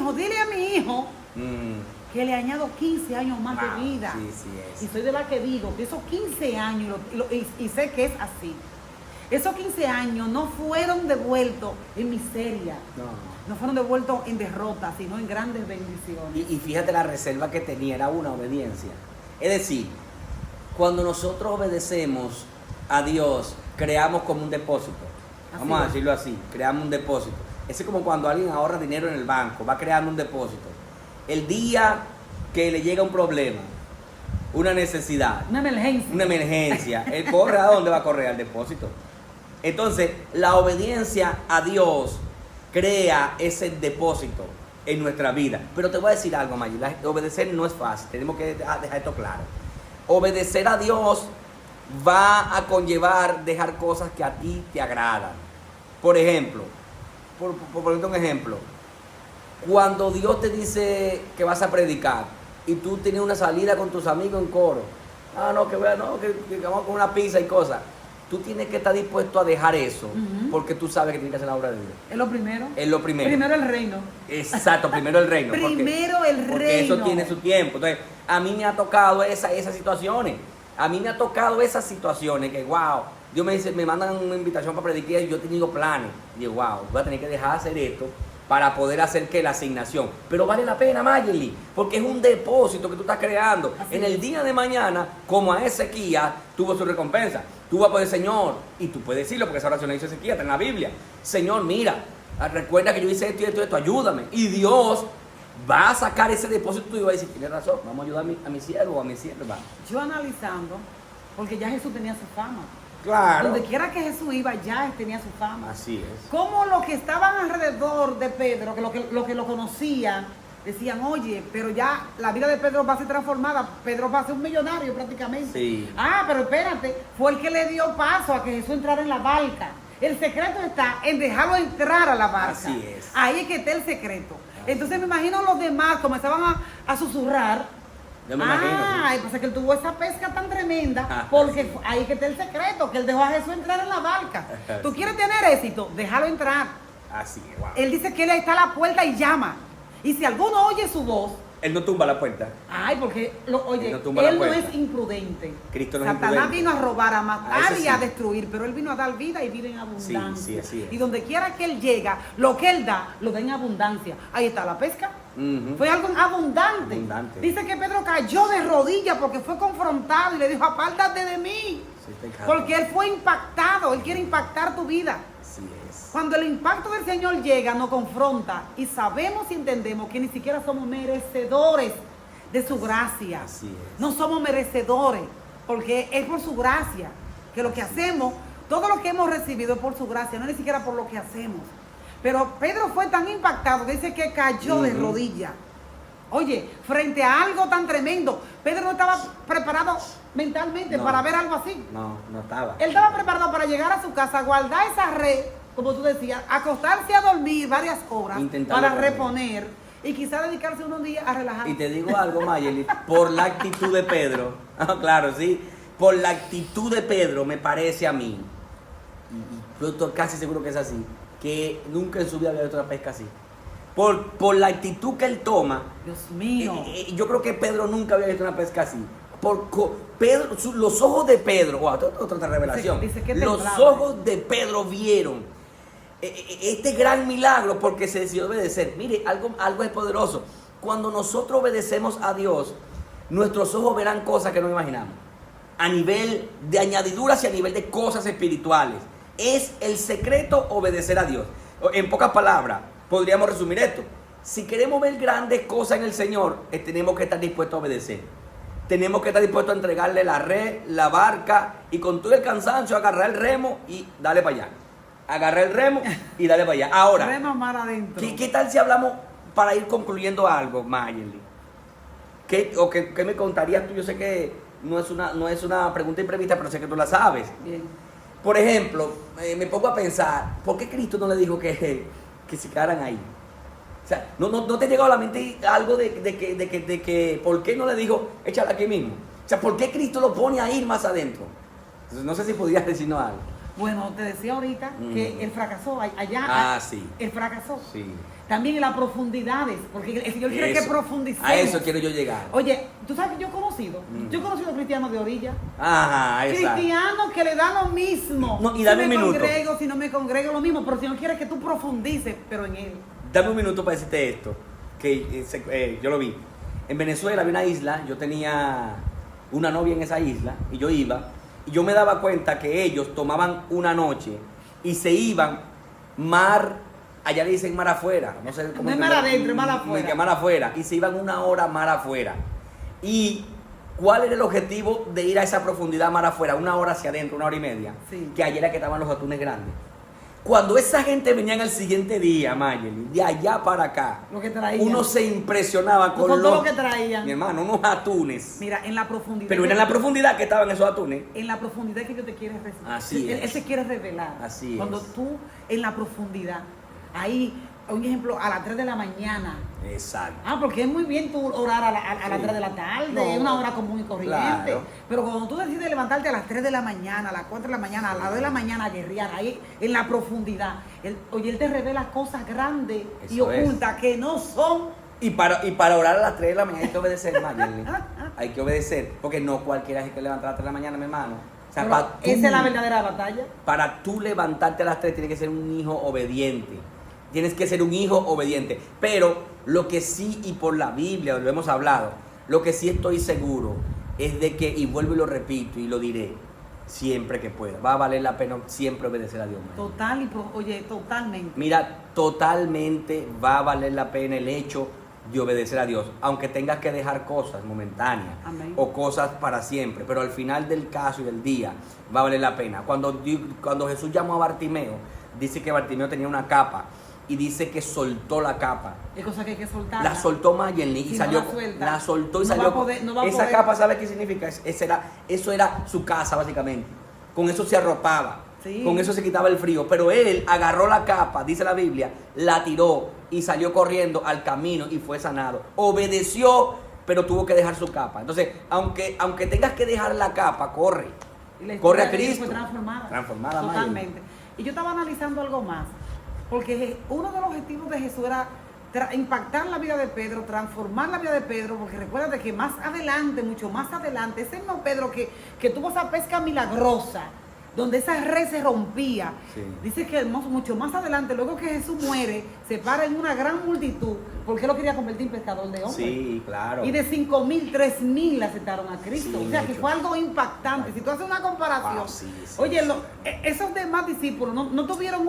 hijo Mm. que le añado 15 años más Wow, de vida. sí, sí es. Y soy de la que digo que esos 15 años, y sé que es así, esos 15 años no fueron devueltos en miseria, no fueron devueltos en derrota, sino en grandes bendiciones. Y fíjate la reserva que tenía, era una obediencia. Es decir, cuando nosotros obedecemos a Dios, creamos como un depósito. Vamos Así a es. decirlo así, creamos un depósito. Ese es como cuando alguien ahorra dinero en el banco, va creando un depósito. El día que le llega un problema, una necesidad, Una emergencia. él corre ¿a dónde va a correr? Al depósito. Entonces, la obediencia a Dios crea ese depósito en nuestra vida. Pero te voy a decir algo, Maggie, obedecer no es fácil, tenemos que dejar esto claro. Obedecer a Dios va a conllevar dejar cosas que a ti te agradan. Por ejemplo, por ponerte un ejemplo, cuando Dios te dice que vas a predicar y tú tienes una salida con tus amigos en coro, que vamos con una pizza y cosas, tú tienes que estar dispuesto a dejar eso, Ujú. porque tú sabes que tienes que hacer la obra de Dios. Es lo primero. Es lo primero. Primero el reino. Exacto, primero el reino. Primero el porque reino. eso tiene su tiempo. Entonces, a mí me ha tocado esas situaciones. A mí me ha tocado esas situaciones que, wow, Dios me dice, me mandan una invitación para predicar y yo he tenido planes. Y digo, wow, voy a tener que dejar de hacer esto para poder hacer que la asignación. Pero vale la pena, Mayeli, porque es un depósito que tú estás creando. Así en el es. día de mañana, como a Ezequías tuvo su recompensa. Tú vas a poder, Señor, y tú puedes decirlo, porque esa oración la hizo Ezequías, está en la Biblia. Señor, mira, recuerda que yo hice esto y esto y esto, ayúdame. Y Dios va a sacar ese depósito y va a decir, tienes razón, vamos a ayudar a mi siervo o a mi sierva. Yo analizando, porque ya Jesús tenía su fama. Claro. Donde quiera que Jesús iba, ya él tenía su fama. Así es. Como los que estaban alrededor de Pedro, que lo conocían, decían, oye, pero ya la vida de Pedro va a ser transformada, Pedro va a ser un millonario prácticamente. Sí. Ah, pero espérate, fue el que le dio paso a que Jesús entrara en la barca. El secreto está en dejarlo entrar a la barca. Así es. Ahí es que está el secreto. Entonces me imagino los demás comenzaban a susurrar. Yo me imagino. Ah, y pasa que él tuvo esa pesca tan tremenda, porque ahí que está el secreto, que él dejó a Jesús entrar en la barca. Tú quieres tener éxito, déjalo entrar. Así es, wow. Él dice que él está a la puerta y llama. Y si alguno oye su voz, Él no tumba la puerta. ay, porque oye, Él no tumba la él no puerta. es imprudente. Cristo no es Satanás imprudente. vino a robar, a matar Ese y a sí. destruir, pero él vino a dar vida y vida en abundancia. Sí, así es. Y donde quiera que él llega, lo que él da, lo da en abundancia. Ahí está la pesca. Ujú. Fue algo abundante. Abundante. Dice que Pedro cayó de rodillas porque fue confrontado y le dijo, apártate de mí. Sí, te encanta. Porque él fue impactado, él quiere impactar tu vida. Así es. Cuando el impacto del Señor llega, nos confronta y sabemos y entendemos que ni siquiera somos merecedores de su gracia. Así es. No somos merecedores, porque es por su gracia. Que lo que hacemos, todo lo que hemos recibido es por su gracia, no es ni siquiera por lo que hacemos. Pero Pedro fue tan impactado que dice que cayó de rodillas. Oye, frente a algo tan tremendo, Pedro no estaba preparado mentalmente No. para ver algo así. No, no estaba. Él estaba preparado para llegar a su casa, guardar esa red, como tú decías, acostarse a dormir varias horas Intentarlo para también. reponer y quizá dedicarse unos días a relajar. Y te digo algo, Mayeli, por la actitud de Pedro, claro, sí, por la actitud de Pedro me parece a mí, y yo estoy casi seguro que es así, que nunca en su vida había visto una pesca así. Por la actitud que él toma, Dios mío. yo creo que Pedro nunca había visto una pesca así. Pedro, los ojos de Pedro, wow, otra revelación. Dice que Los temblaba. ojos de Pedro vieron este gran milagro porque se decidió obedecer. Mire, algo es poderoso. Cuando nosotros obedecemos a Dios, nuestros ojos verán cosas que no imaginamos. A nivel de añadiduras y a nivel de cosas espirituales. Es el secreto obedecer a Dios. En pocas palabras, podríamos resumir esto. Si queremos ver grandes cosas en el Señor, tenemos que estar dispuestos a obedecer. Tenemos que estar dispuestos a entregarle la red, la barca y con todo el cansancio agarrar el remo y darle para allá. Agarrar el remo y darle para allá. Ahora, Rema mar adentro. ¿qué tal si hablamos para ir concluyendo algo, Mayeli? ¿Qué me contarías tú? Yo sé que no es una pregunta imprevista, pero sé que tú la sabes. Bien. Por ejemplo, me pongo a pensar, ¿por qué Cristo no le dijo que se quedaran ahí? O sea, ¿no te ha llegado a la mente algo de que ¿por qué no le dijo, échala aquí mismo? O sea, ¿por qué Cristo lo pone a ir más adentro? Entonces, no sé si podías decirnos algo. Bueno, te decía ahorita que él fracasó allá. Ah, sí. Él fracasó. Sí. También en las profundidades, porque el Señor quiere que Eso. profundicemos. A eso quiero yo llegar. Oye, tú sabes que yo he conocido cristianos de orilla. Ajá, exacto. Cristianos que le dan lo mismo. No, y dame si me un minuto. congrego, si no me congrego, lo mismo. Pero el Señor quiere que tú profundices, pero en Él. Dame un minuto para decirte esto, que yo lo vi. En Venezuela había una isla, yo tenía una novia en esa isla, y yo iba, y yo me daba cuenta que ellos tomaban una noche y se iban allá le dicen mar afuera, no sé cómo No es entenderlo. mar adentro, es mar afuera. Que mar afuera, y se iban una hora mar afuera. ¿Y cuál era el objetivo de ir a esa profundidad mar afuera? Una hora hacia adentro, una hora y media. Sí. Que allá era que estaban los atunes grandes. Cuando esa gente venía el siguiente día, Mayeli, de allá para acá, Lo que traían. uno se impresionaba con todo lo que traían. Mi hermano, unos atunes. Mira, en la profundidad. Pero era en la profundidad que estaban esos atunes. En la profundidad que Dios te quiere revelar. Así Él es. se quiere revelar. Así Cuando es. tú, en la profundidad, ahí, un ejemplo, a las 3 de la mañana. Exacto. Porque es muy bien tú orar a las Sí. 3 de la tarde, No. es una hora común y corriente. Claro. Pero cuando tú decides levantarte a las 3 de la mañana, a las 4 de la mañana, a las 2 de la mañana a guerrear, ahí en la profundidad, Él te revela cosas grandes y Eso es. ocultas que no son. Y para orar a las 3 de la mañana hay que obedecer, Mayeli. hay que obedecer, porque no cualquiera es que levanta a las 3 de la mañana, mi hermano. O sea, Pero esa es la verdadera batalla. Para tú levantarte a las 3 tienes que ser un hijo obediente. Tienes que ser un hijo obediente. Pero lo que sí, y por la Biblia, lo hemos hablado, lo que sí estoy seguro es de que, y vuelvo y lo repito y lo diré, siempre que pueda, va a valer la pena siempre obedecer a Dios. Total, oye, totalmente. Mira, totalmente va a valer la pena el hecho de obedecer a Dios, aunque tengas que dejar cosas momentáneas. Amén. O cosas para siempre, pero al final del caso y del día va a valer la pena. Cuando Jesús llamó a Bartimeo, dice que Bartimeo tenía una capa y dice que soltó la capa. Es cosa que hay que soltar. La soltó Mayerly y Si salió. no La soltó y no salió. va a poder, no va a Esa poder. capa, ¿sabe qué significa? Eso era su casa, básicamente. Con eso se arropaba. Sí. Con eso se quitaba el frío. Pero él agarró la capa, dice la Biblia, la tiró y salió corriendo al camino y fue sanado. Obedeció, pero tuvo que dejar su capa. Entonces, aunque tengas que dejar la capa, corre. Y la Corre a historia de él Cristo. fue transformada. Transformada, Totalmente. Y yo estaba analizando algo más. Porque uno de los objetivos de Jesús era impactar la vida de Pedro, transformar la vida de Pedro, porque recuerda que más adelante, mucho más adelante, ese mismo Pedro que tuvo esa pesca milagrosa, donde esa red se rompía, Sí. dice que mucho más adelante, luego que Jesús muere, se para en una gran multitud, porque él lo quería convertir en pescador de hombres. Sí, claro. Y de 5,000, 3,000 aceptaron a Cristo. Sí, o sea, que mucho. fue algo impactante. Si tú haces una comparación, Wow, sí, sí, oye, sí. Esos demás discípulos no tuvieron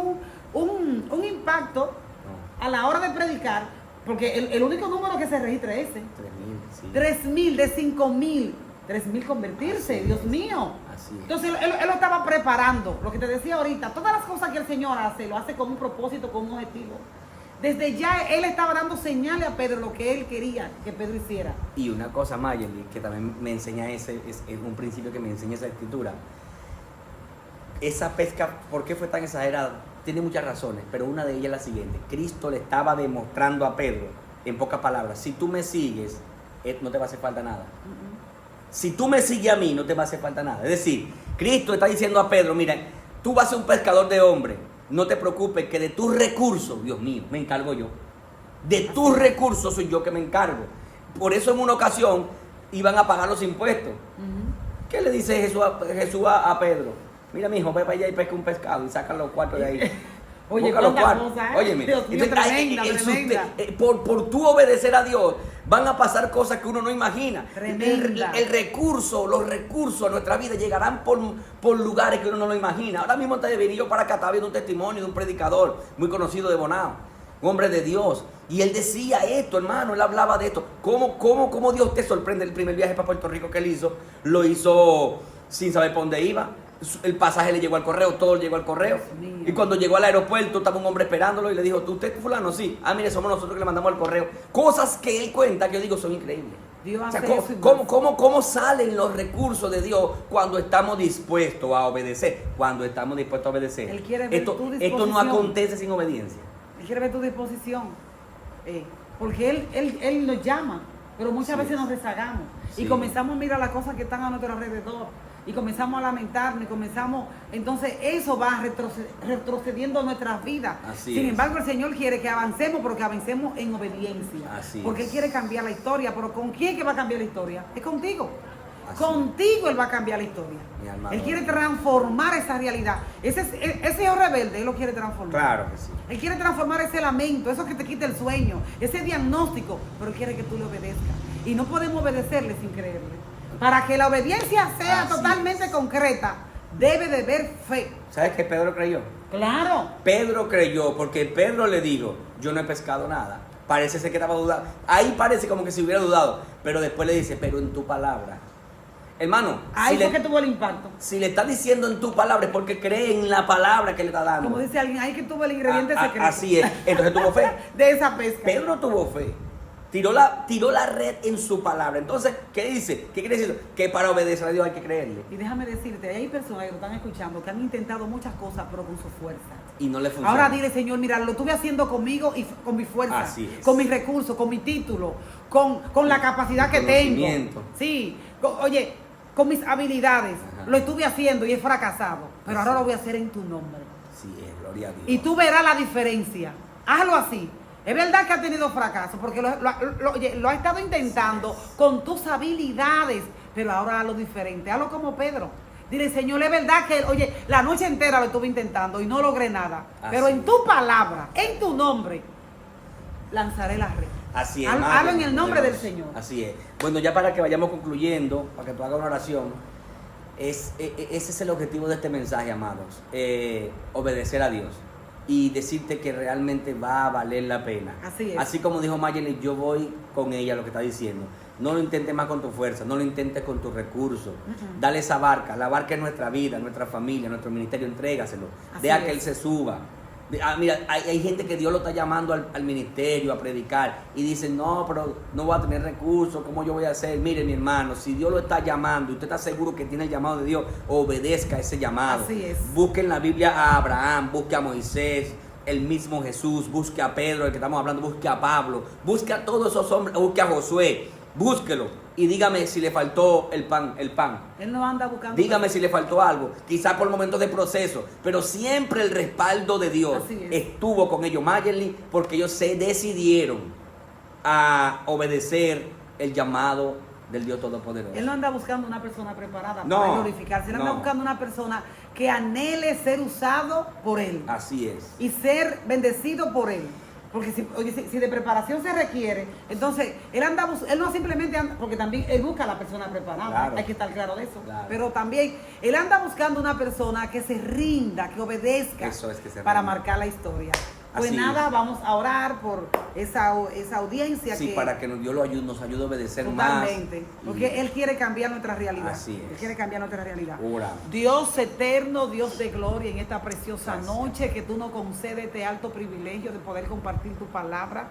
un impacto No, a la hora de predicar, porque el único número que se registra es ese. 3,000, sí. 3,000 de 5,000. 3,000 convertirse, Así Dios es. mío. Así es. Entonces él lo estaba preparando, lo que te decía ahorita, todas las cosas que el Señor hace, lo hace con un propósito, con un objetivo. Desde ya él estaba dando señales a Pedro lo que él quería que Pedro hiciera. Y una cosa, Mayerly, que también me enseña es un principio que me enseña esa escritura. Esa pesca, ¿por qué fue tan exagerada? Tiene muchas razones, pero una de ellas es la siguiente. Cristo le estaba demostrando a Pedro, en pocas palabras, si tú me sigues, no te va a hacer falta nada. Si tú me sigues a mí, no te va a hacer falta nada. Es decir, Cristo está diciendo a Pedro, mira, tú vas a ser un pescador de hombres, no te preocupes que de tus recursos, Dios mío, me encargo yo. De tus recursos soy yo que me encargo. Por eso en una ocasión iban a pagar los impuestos. ¿Qué le dice Jesús a Pedro? Mira, mijo, ve para allá y pesca un pescado y saca los cuartos de ahí. Oye, Busca los cuántas cuartos. cosas, ¿eh? Óyeme, Dios mío, tremenda, tremenda. por tú obedecer a Dios, van a pasar cosas que uno no imagina. Tremenda. Los recursos a nuestra vida llegarán por lugares que uno no lo imagina. Ahora mismo antes de venir yo para acá estaba viendo un testimonio de un predicador muy conocido de Bonao, un hombre de Dios. Y él decía esto, hermano, él hablaba de esto. ¿Cómo Dios te sorprende? El primer viaje para Puerto Rico que él hizo, lo hizo sin saber para dónde iba. El pasaje le llegó al correo, todo le llegó al correo. Y cuando llegó al aeropuerto estaba un hombre esperándolo y le dijo, ¿usted es fulano? Sí. Ah, mire, somos nosotros que le mandamos al correo. Cosas que él cuenta que yo digo son increíbles. Dios O sea, hace eso y ¿cómo salen los recursos de Dios cuando estamos dispuestos a obedecer? Cuando estamos dispuestos a obedecer. Él quiere ver tu Esto no disposición. acontece sin obediencia. Él quiere ver tu disposición. Porque él nos llama, pero muchas Sí. veces nos rezagamos. Sí. Y comenzamos a mirar las cosas que están a nuestro alrededor. Y comenzamos a lamentarnos. Y comenzamos. Entonces, eso va retrocediendo nuestras vidas. Así Sin es. embargo, el Señor quiere que avancemos, pero que avancemos en obediencia. Así porque es. Él quiere cambiar la historia. Pero ¿con quién que va a cambiar la historia? Es contigo. Así Contigo Él va a cambiar la historia. Mi alma Él adora. quiere transformar esa realidad. Ese hijo rebelde, Él lo quiere transformar. Claro que sí. Él quiere transformar ese lamento, eso que te quita el sueño, ese diagnóstico, pero Él quiere que tú le obedezcas. Y no podemos obedecerle sin creerle. Para que la obediencia sea Así totalmente concreta, debe de haber fe. ¿Sabes qué Pedro creyó? Claro. Pedro creyó porque Pedro le dijo, yo no he pescado nada. Parece ser que estaba dudando. Ahí parece como que si hubiera dudado. Pero después le dice, pero en tu palabra. Hermano, Ahí si fue que tuvo el impacto. si le está diciendo en tu palabra es porque cree en la palabra que le está dando. Como dice alguien, ahí que tuvo el ingrediente secreto. Así es. Entonces tuvo fe. De esa pesca. Pedro tuvo fe. Tiró la red en su palabra. Entonces, ¿qué dice? ¿Qué quiere decir? Que para obedecer a Dios hay que creerle. Y déjame decirte, hay personas que lo están escuchando que han intentado muchas cosas, pero con su fuerza. Y no le funciona. Ahora dile, Señor, mira, lo estuve haciendo conmigo y con mi fuerza, Así es. con mis recursos, con mi título, con la capacidad que tengo. Conocimiento. Sí, oye, con mis habilidades. Ajá. Lo estuve haciendo y he fracasado, pero Así ahora lo es. voy a hacer en tu nombre. Sí, es, gloria a Dios. Y tú verás la diferencia. Hazlo así Es verdad que ha tenido fracaso, porque oye, lo ha estado intentando con tus habilidades, pero ahora hazlo diferente, hazlo como Pedro. Dile, Señor, es verdad que, oye, la noche entera lo estuve intentando y no logré nada, pero en tu palabra, en tu nombre, lanzaré la red. Así es. Hablo en el nombre del Señor. Así es. Bueno, ya para que vayamos concluyendo, para que tú hagas una oración, ese es el objetivo de este mensaje, amados. Obedecer a Dios y decirte que realmente va a valer la pena. Así es. Así como dijo Mayeli, yo voy con ella lo que está diciendo. No lo intentes más con tu fuerza, no lo intentes con tus recursos. Dale esa barca, la barca es nuestra vida, nuestra familia, nuestro ministerio, entrégaselo. Deja que Él se suba. Mira, hay gente que Dios lo está llamando al ministerio a predicar y dice, no, pero no voy a tener recursos, ¿cómo yo voy a hacer? Mire, mi hermano, si Dios lo está llamando y usted está seguro que tiene el llamado de Dios, obedezca ese llamado. Así es. Busque en la Biblia a Abraham, busque a Moisés, el mismo Jesús, busque a Pedro, el que estamos hablando, busque a Pablo, busque a todos esos hombres, busque a Josué, búsquelo y dígame si le faltó el pan. Él no anda buscando. Dígame si le faltó algo, quizás por momentos de proceso, pero siempre el respaldo de Dios estuvo con ellos, Mayerly, porque ellos se decidieron a obedecer el llamado del Dios Todopoderoso. Él no anda buscando una persona preparada No, para glorificarse, él anda buscando una persona que anhele ser usado por Él. Así es. Y ser bendecido por Él. Porque si de preparación se requiere, entonces él no simplemente anda, porque también él busca a la persona preparada, Claro. hay que estar claro de eso. Claro. Pero también él anda buscando una persona que se rinda, que obedezca, Eso es, que se para rinda. marcar la historia. Pues Así nada, es. vamos a orar por esa audiencia. Sí, que para que Dios nos ayude a obedecer totalmente, más. porque Él quiere cambiar nuestra realidad. Así es. Él quiere cambiar nuestra realidad. Oramos. Dios eterno, Dios de gloria, en esta preciosa Gracias. noche que tú nos concedes este alto privilegio de poder compartir tu palabra.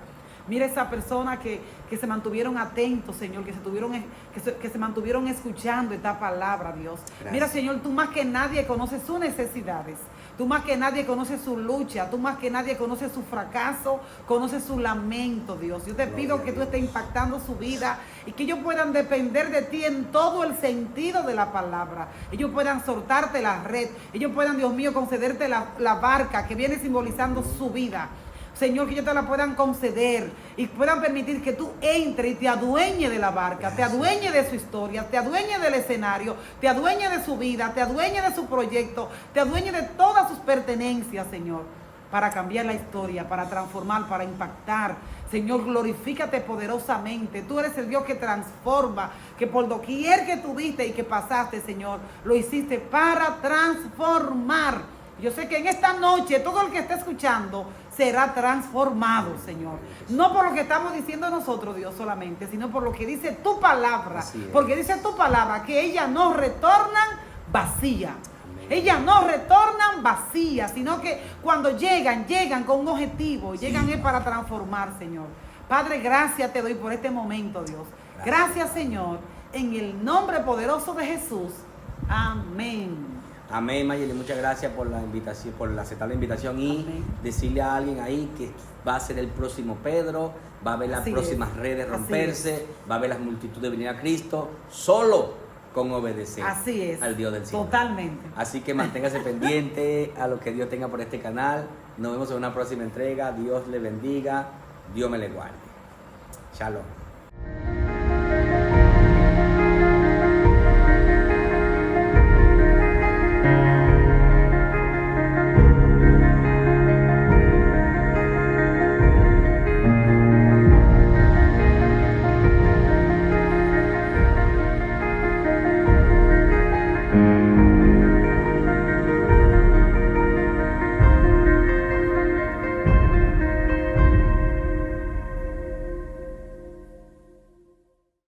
Mira esa persona que se mantuvieron atentos, Señor, que se mantuvieron escuchando esta palabra, Dios. Gracias. Mira, Señor, tú más que nadie conoces sus necesidades. Tú más que nadie conoces su lucha, tú más que nadie conoces su fracaso, conoces su lamento, Dios. Yo te pido que tú estés impactando su vida y que ellos puedan depender de ti en todo el sentido de la palabra. Ellos puedan soltarte la red, ellos puedan, Dios mío, concederte la barca que viene simbolizando su vida. Señor, que ellos te la puedan conceder y puedan permitir que tú entres y te adueñes de la barca, te adueñes de su historia, te adueñes del escenario, te adueñes de su vida, te adueñes de su proyecto, te adueñes de todas sus pertenencias, Señor, para cambiar la historia, para transformar, para impactar. Señor, glorifícate poderosamente. Tú eres el Dios que transforma, que por doquier que tuviste y que pasaste, Señor, lo hiciste para transformar. Yo sé que en esta noche todo el que esté escuchando será transformado, Señor. No por lo que estamos diciendo nosotros, Dios, solamente, sino por lo que dice tu palabra. Porque dice tu palabra que ellas no retornan vacías. Ellas no retornan vacías, sino que cuando llegan con un objetivo, llegan es para transformar, Señor. Padre, gracias te doy por este momento, Dios. Gracias, Señor, en el nombre poderoso de Jesús. Amén. Amén, Mayeli, muchas gracias por la invitación, por aceptar la invitación y Amén. decirle a alguien ahí que va a ser el próximo Pedro, va a ver las Así próximas es. redes Así romperse, va a ver las multitudes venir a Cristo, solo con obedecer Así es. al Dios del cielo. Totalmente. Así que manténgase pendiente a lo que Dios tenga por este canal. Nos vemos en una próxima entrega. Dios le bendiga, Dios me le guarde. Shalom.